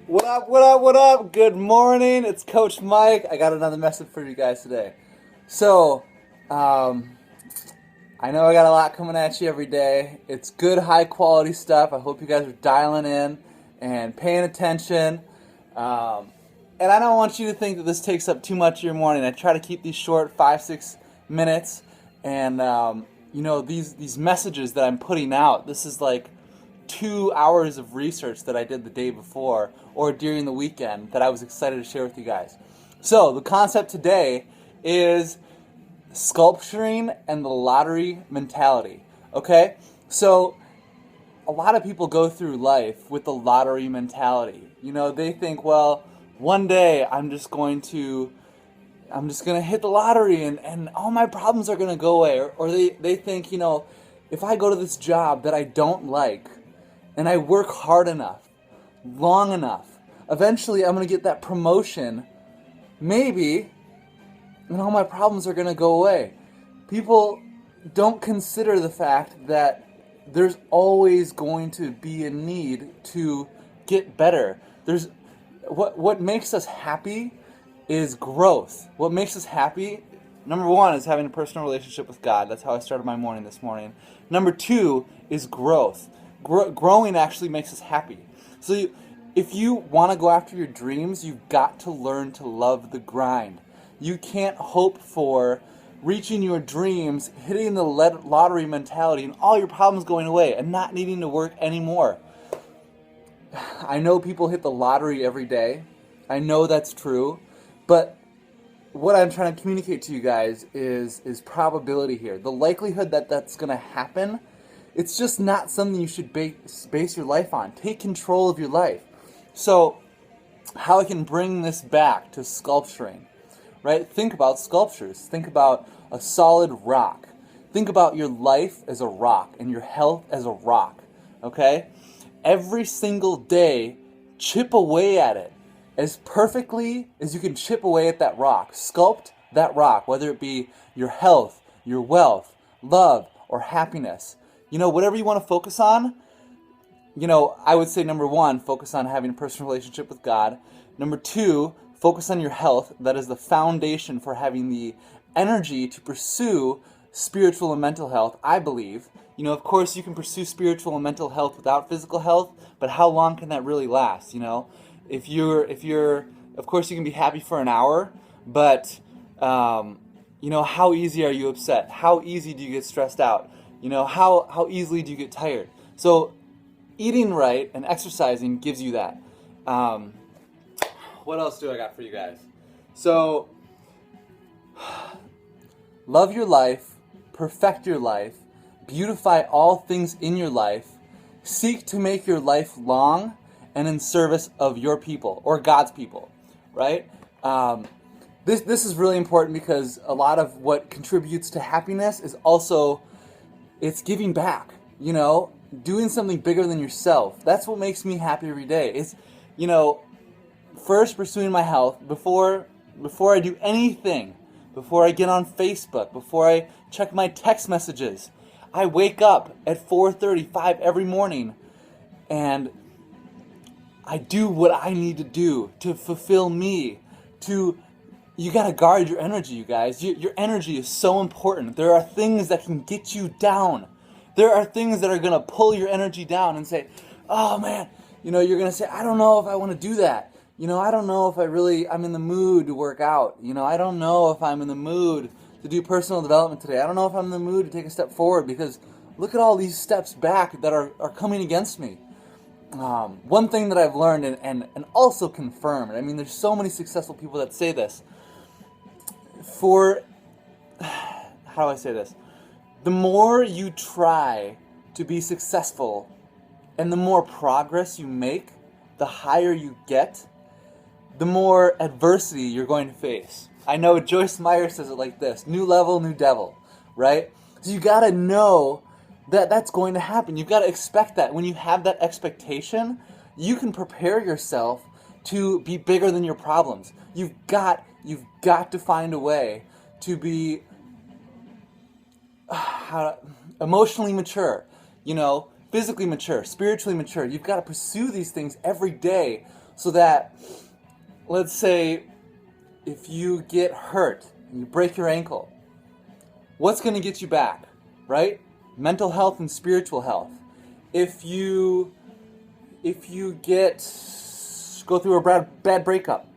What up, what up, what up? Good morning. It's Coach Mike. I got another message for you guys today. So, I know I got a lot coming at you every day. It's good, high quality stuff. I hope you guys are dialing in and paying attention. And I don't want you to think that this takes up too much of your morning. I try to keep these short, 5-6 minutes. And, these messages that I'm putting out, this is like 2 hours of research that I did the day before or during the weekend that I was excited to share with you guys. So the concept today is sculpturing and the lottery mentality. Okay? So a lot of people go through life with the lottery mentality. You know, they think, well, one day I'm just going to hit the lottery and all my problems are going to go away. Or they think, if I go to this job that I don't like, and I work hard enough, long enough, eventually I'm going to get that promotion, maybe, and all my problems are going to go away. People don't consider the fact that there's always going to be a need to get better. What makes us happy is growth. What makes us happy, number one, is having a personal relationship with God. That's how I started my morning this morning. Number two is growth. Growing actually makes us happy. So if you want to go after your dreams, you've got to learn to love the grind. You can't hope for reaching your dreams, hitting the lottery mentality, and all your problems going away and not needing to work anymore. I know people hit the lottery every day. I know that's true. But what I'm trying to communicate to you guys is probability here. The likelihood that that's going to happen, it's just not something you should base your life on. Take control of your life. So, how I can bring this back to sculpturing, right? Think about sculptures. Think about a solid rock. Think about your life as a rock and your health as a rock, okay? Every single day, chip away at it as perfectly as you can chip away at that rock. Sculpt that rock, whether it be your health, your wealth, love, or happiness. Whatever you want to focus on, I would say number one, focus on having a personal relationship with God. Number two, focus on your health. That is the foundation for having the energy to pursue spiritual and mental health, I believe. Of course, you can pursue spiritual and mental health without physical health, but how long can that really last, If you're, of course, you can be happy for an hour, but, how easy are you upset? How easy do you get stressed out? How easily do you get tired? So eating right and exercising gives you that. What else do I got for you guys? So love your life, perfect your life, beautify all things in your life, seek to make your life long and in service of your people or God's people, right? This is really important because a lot of what contributes to happiness is also it's giving back, doing something bigger than yourself. That's what makes me happy every day. It's, first pursuing my health before I do anything, before I get on Facebook, before I check my text messages. I wake up at 4:35 every morning and I do what I need to do to fulfill me, you got to guard your energy, you guys. Your energy is so important. There are things that can get you down. There are things that are going to pull your energy down and say, oh man, you're going to say, I don't know if I want to do that. I don't know if I'm in the mood to work out. I don't know if I'm in the mood to do personal development today. I don't know if I'm in the mood to take a step forward because look at all these steps back that are coming against me. One thing that I've learned and also confirmed, there's so many successful people that say this. How do I say this? The more you try to be successful and the more progress you make, the higher you get, the more adversity you're going to face. I know Joyce Meyer says it like this: new level, new devil, right? So you got to know that that's going to happen. You've got to expect that. When you have that expectation, you can prepare yourself to be bigger than your problems. You've got to find a way to be emotionally mature, physically mature, spiritually mature. You've got to pursue these things every day So that, let's say, if you get hurt and you break your ankle, what's going to get you back, right? Mental health and spiritual health. If you go through a bad breakup,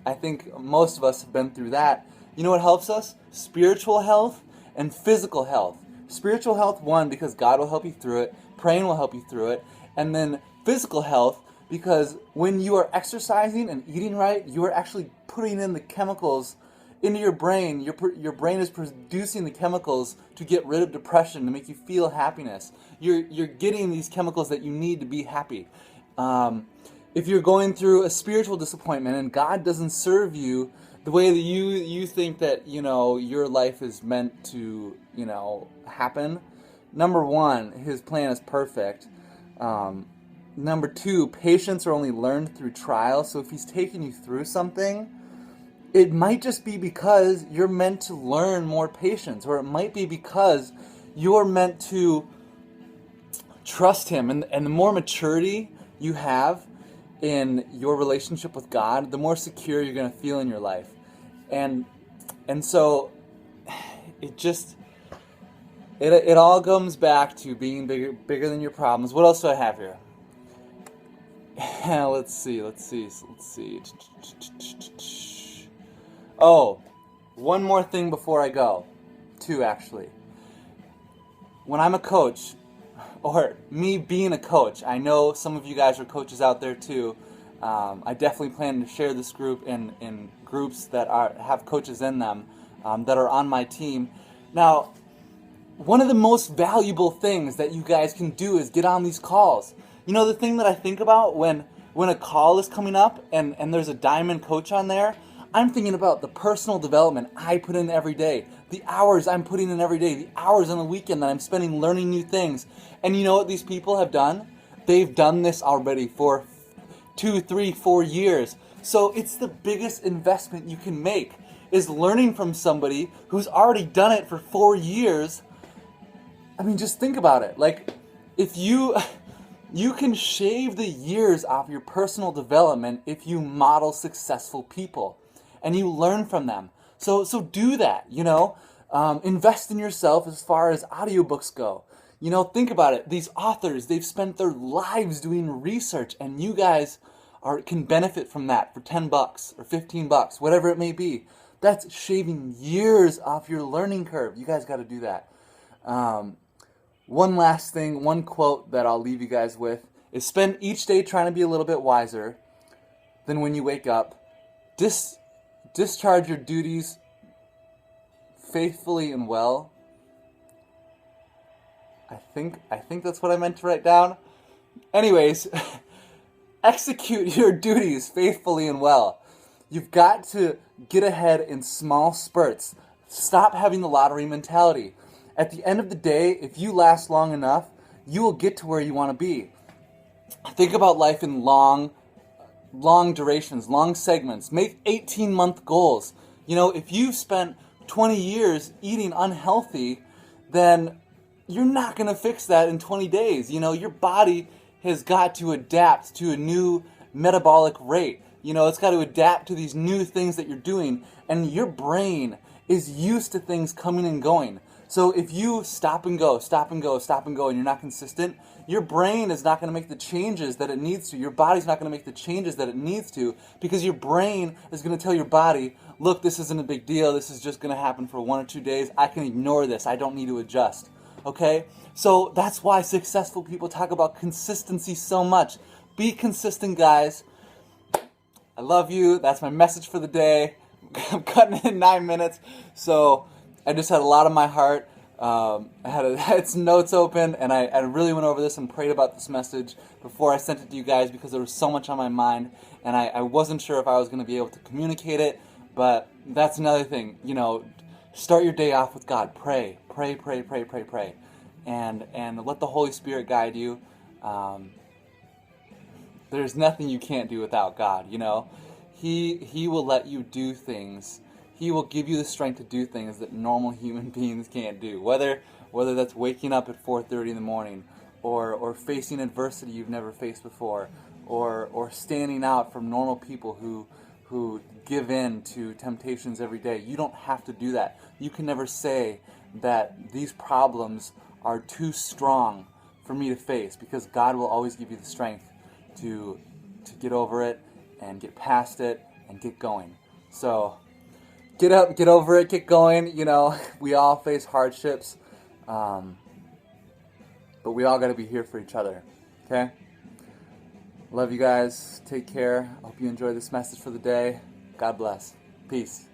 I think most of us have been through that. You know what helps us? Spiritual health and physical health. Spiritual health, one, because God will help you through it. Praying will help you through it. And then physical health, because when you are exercising and eating right, you are actually putting in the chemicals into your brain. Your brain is producing the chemicals to get rid of depression, to make you feel happiness. You're getting these chemicals that you need to be happy. If you're going through a spiritual disappointment and God doesn't serve you the way that you think that your life is meant to happen, number one, His plan is perfect. Number two, patience are only learned through trial. So if He's taking you through something, it might just be because you're meant to learn more patience, or it might be because you're meant to trust Him. And the more maturity you have in your relationship with God, the more secure you're going to feel in your life. And so it all comes back to being bigger than your problems. What else do I have here? Let's see. Oh, one more thing before I go. Two, actually. When I'm a coach, or me being a coach, I know some of you guys are coaches out there too. I definitely plan to share this group in groups that have coaches in them that are on my team. Now, one of the most valuable things that you guys can do is get on these calls. The thing that I think about when a call is coming up and there's a diamond coach on there, I'm thinking about the personal development I put in every day, the hours I'm putting in every day, the hours on the weekend that I'm spending learning new things. And you know what these people have done? They've done this already for 2, 3, 4 years. So it's the biggest investment you can make, is learning from somebody who's already done it for 4 years. I mean, just think about it. Like, if you can shave the years off your personal development if you model successful people and you learn from them. So do that, invest in yourself as far as audiobooks go. Think about it. These authors, they've spent their lives doing research, and you guys can benefit from that for $10 or $15, whatever it may be. That's shaving years off your learning curve. You guys got to do that. One last thing, one quote that I'll leave you guys with is: spend each day trying to be a little bit wiser than when you wake up. Discharge your duties faithfully and well. I think that's what I meant to write down. Anyways, execute your duties faithfully and well. You've got to get ahead in small spurts. Stop having the lottery mentality. At the end of the day, if you last long enough, you will get to where you want to be. Think about life in long durations, long segments. Make 18-month goals. If you've spent 20 years eating unhealthy, then you're not going to fix that in 20 days. Your body has got to adapt to a new metabolic rate. It's got to adapt to these new things that you're doing. And your brain is used to things coming and going. So if you stop and go, and you're not consistent, your brain is not going to make the changes that it needs to. Your body's not going to make the changes that it needs to, because your brain is going to tell your body, look, this isn't a big deal. This is just going to happen for 1 or 2 days. I can ignore this. I don't need to adjust. Okay? So that's why successful people talk about consistency so much. Be consistent, guys. I love you. That's my message for the day. I'm cutting it in 9 minutes. So I just had a lot on my heart. I had some notes open, and I really went over this and prayed about this message before I sent it to you guys, because there was so much on my mind, and I wasn't sure if I was going to be able to communicate it. But that's another thing. Start your day off with God. Pray. And let the Holy Spirit guide you. There's nothing you can't do without God, He will let you do things. He will give you the strength to do things that normal human beings can't do. Whether that's waking up at 4:30 in the morning, or facing adversity you've never faced before, or standing out from normal people who give in to temptations every day. You don't have to do that. You can never say that these problems are too strong for me to face, because God will always give you the strength to get over it and get past it and get going. So get up, get over it, get going. You know, we all face hardships, but we all got to be here for each other. Okay? Love you guys. Take care. Hope you enjoyed this message for the day. God bless. Peace.